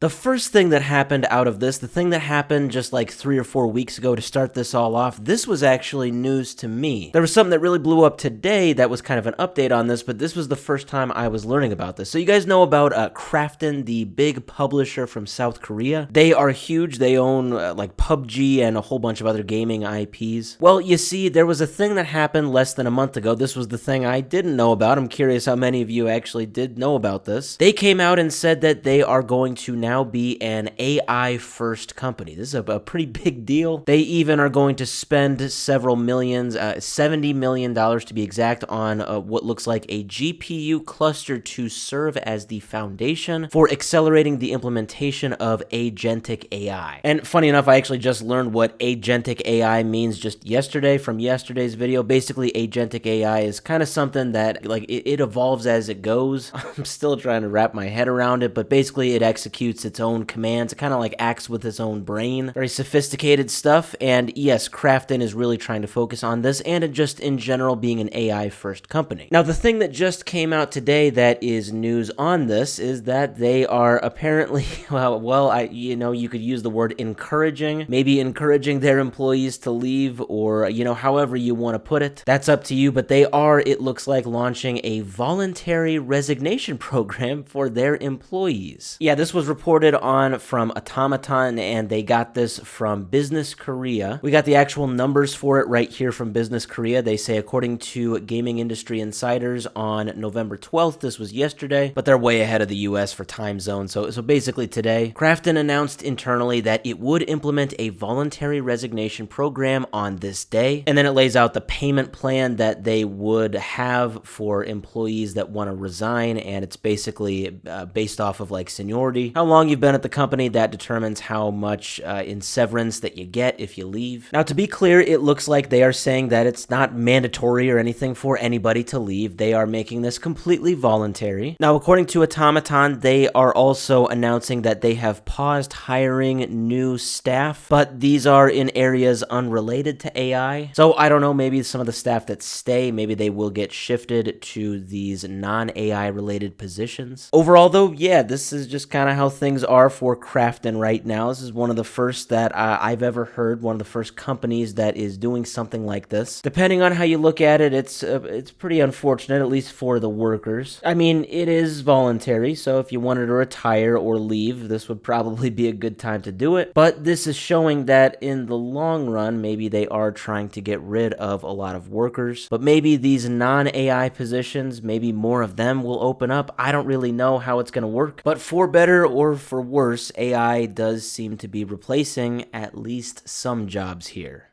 The first thing that happened out of this, the thing that happened just like 3 or 4 weeks ago to start this all off, this was actually news to me. There was something that really blew up today that was kind of an update on this, but this was the first time I was learning about this. So you guys know about Krafton, the big publisher from South Korea? They are huge. They own like PUBG and a whole bunch of other gaming IPs. Well, you see, there was a thing that happened less than a month ago. This was the thing I didn't know about. I'm curious how many of you actually did know about this. They came out and said that they are going to now be an AI first company. This is a pretty big deal. They even are going to spend several millions, $70 million to be exact, on what looks like a GPU cluster to serve as the foundation for accelerating the implementation of agentic AI. And funny enough, I actually just learned what agentic AI means just yesterday from yesterday's video. Basically, agentic AI is kind of something that like it evolves as it goes. I'm still trying to wrap my head around it, but basically it executes its own commands. It kind of like acts with its own brain. Very sophisticated stuff. And yes, Krafton is really trying to focus on this and just in general being an AI first company. Now, the thing that just came out today that is news on this is that they are apparently, you could use the word encouraging, maybe encouraging their employees to leave, or, however you want to put it. That's up to you, but they are, it looks like, launching a voluntary resignation program for their employees. Yeah, this was reported on from Automaton, and they got this from Business Korea. We got the actual numbers for it right here from Business Korea. They say, according to gaming industry insiders, on November 12th, this was yesterday, but they're way ahead of the US for time zone. So basically today, Krafton announced internally that it would implement a voluntary resignation program on this day. And then it lays out the payment plan that they would have for employees that want to resign. And it's basically based off of like seniority, how long you've been at the company. That determines how much in severance that you get if you leave. Now, to be clear, it looks like they are saying that it's not mandatory or anything for anybody to leave. They are making this completely voluntary. Now, according to Automaton, they are also announcing that they have paused hiring new staff, but these are in areas unrelated to AI. So I don't know, maybe some of the staff that stay, maybe they will get shifted to these non-AI related positions. Overall though, yeah, this is just kind of how things are for Krafton right now. This is one of the first that I've ever heard, one of the first companies that is doing something like this. Depending on how you look at it, it's pretty unfortunate, at least for the workers. I mean, it is voluntary, so if you wanted to retire or leave, this would probably be a good time to do it. But this is showing that in the long run, maybe they are trying to get rid of a lot of workers. But maybe these non-AI positions, maybe more of them will open up. I don't really know how it's going to work. But for better or for worse, AI does seem to be replacing at least some jobs here.